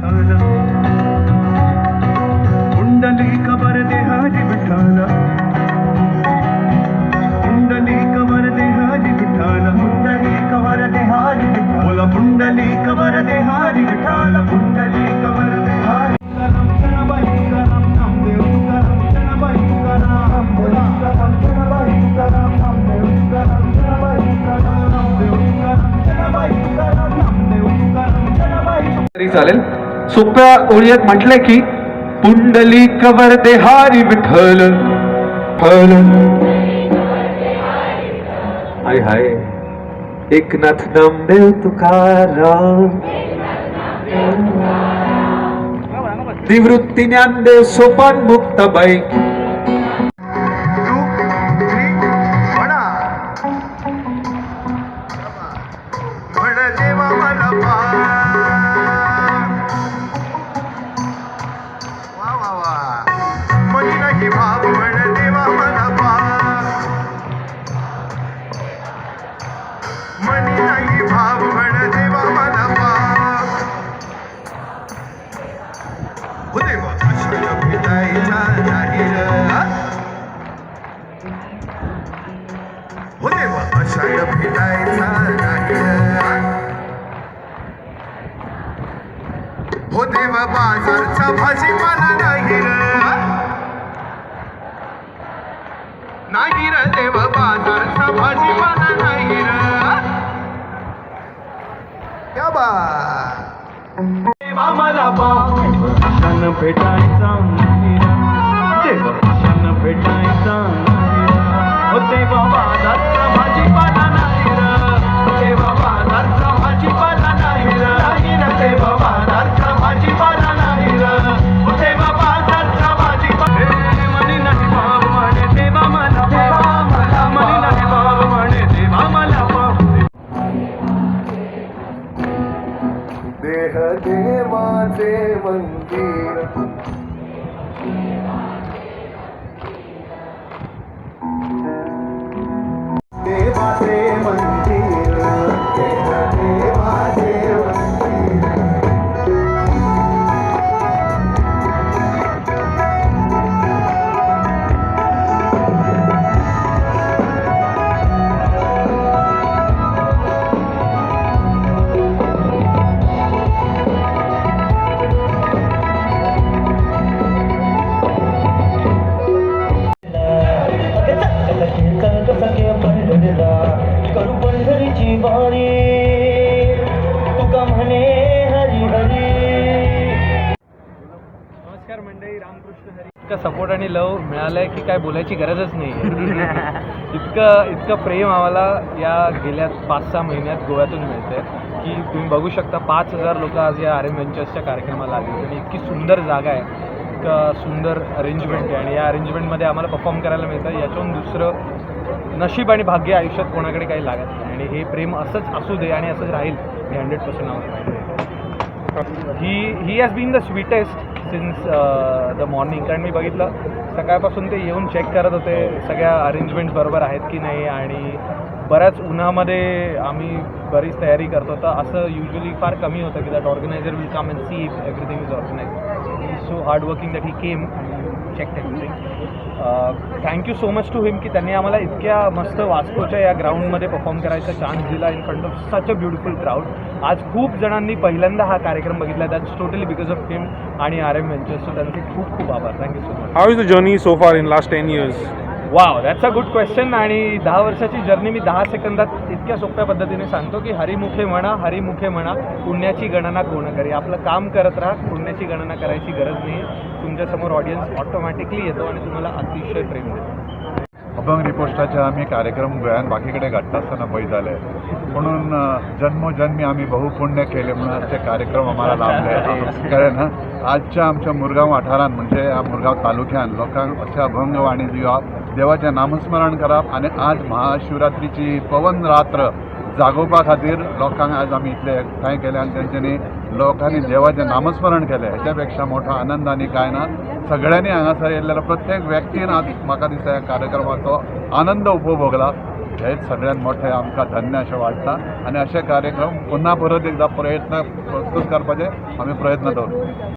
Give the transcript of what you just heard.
विठ्ठल पुंडलिक वरदे हरी विठ्ठल पुंडलिक वरदे हरी विठ्ठल पुंडलिक वरदे हरी विठ्ठल बोला पुंडलिक वरदे हरी विठ्ठल पुंडलिक वरदे हरी करम जनाबाई करम नामदेव करम जनाबाई करम बोला करम जनाबाई करम नामदेव करम जनाबाई करम नामदेव करम जनाबाई करम नामदेव करम जनाबाई तरी चालेल. सोप्या ओळीत म्हटले की पुंडलिक वरदे हरी विठ्ठल फल हाय हाय एकनाथ नामदेव तुकाराम निवृत्ती ज्ञानदेव सोपान मुक्ताबाई हो देव बाजारचा भाजीपाला नाही रे देव बाजारचा भाजीपाला नाही क्या बा देवा मला बाण भेटायचा देव क्षण भेटायचा हो देवा बाजारचा भाजीपाला नाही देवा बाजारचा भाजीपाला नाही देवा बाजारचा भाजीपाला नाही हो देवा बाजारचा भाजीपाला मनी नाही भाव म्हणे देवा मला मनी नाही भाव म्हणे देवा मला देह देवाचे मंदिर देवाचे मंदिर देह देवाचे मंदिर करू पंढरीची वारी तुका म्हणे हरी हरी. नमस्कार मंडळी, रामकृष्ण हरी. इतका सपोर्ट आणि लव मिळालाय की काय बोलायची गरजच नाही. इतकं प्रेम आम्हाला या गेल्या 5-6 महिन्यात गोव्यातून मिळतंय की तुम्ही बघू शकता. 5,000 लोक आज या आर्यन व्हेंचर्सच्या कार्यक्रमाला आली आणि इतकी सुंदर जागा आहे, इतकं सुंदर अरेंजमेंट आहे आणि या अरेंजमेंटमध्ये आम्हाला परफॉर्म करायला मिळतं. याच्याहून दुसरं नशीब आणि भाग्य आयुष्यात कोणाकडे काही लागत नाही आणि हे प्रेम असंच असू दे आणि असंच राहील हे 100% आम्हाला. He has been the sweetest since the morning. कारण मी बघितलं सकाळपासून ते येऊन चेक करत होते सगळ्या अरेंजमेंट्स बरोबर आहेत की नाही आणि बऱ्याच उन्हामध्ये आम्ही बरीच तयारी करतो. तर असं युजली फार कमी होतं की that organizer will come and see if everything is organize. He is so hard working that he came check everything. Thank you so much to him की त्यांनी आम्हाला इतक्या मस्त वास्कोच्या या ग्राउंडमध्ये परफॉर्म करायचा चान्स दिला in front of such a beautiful crowd. आज खूप जणांनी पहिल्यांदा हा कार्यक्रम बघितला. That's totally because of him आणि आर्यन व्हेंचर्स. सो त्यांचे खूप खूप आभार. Thank you so much. How is the journey so far in last 10 years? Wow, that's a good question. आणि 10 वर्षाची जर्नी मी 10 सेकंदात इतक्या सोप्या पद्धतीने सांगतो की हरिमुखे म्हणा पुण्याची गणना कोण करी. आपलं काम करत राहा, पुण्याची गणना करायची गरज नाही. तुमच्यासमोर ऑडियन्स ऑटोमॅटिकली येतो आणि तुम्हाला अतिशय प्रेम देतो. अभंग रिपोस्टाचे आम्ही कार्यक्रम गोंयान बाकीकडे घडटा आसतना पळयताले म्हणून जन्मोजन्मी आम्ही बहुपुण्य केले म्हणून असे कार्यक्रम आम्हाला लाभले. कारण आजच्या आमच्या मुरगांव वाठारात म्हणजे या मुरगांव तालुक्यात लोकांक असे अभंग वाणी दिवप, देवाचें नामस्मरण करप आणि आज महाशिवरात्रीची पवन रात्र जागोवपा खातीर लोकांक आज आमी इतले एकठांय केले आणि तेंच्यांनी लोकांनी देवाचें नामस्मरण केलें. हेच्या पेक्षा मोठो आनंद आनी कांय ना. सगळ्यांनी हांगासर येयल्ल्या प्रत्येक व्यक्तीन आज म्हाका दिसता ह्या कार्यक्रमाचो आनंद उपभोगला. हेच सगळ्यात मोठे आमकां धन्य अशें वाटता आनी अशे कार्यक्रम पुन्हा परत एकदा प्रयत्न प्रस्तूत करपाचे आमी प्रयत्न दवरता.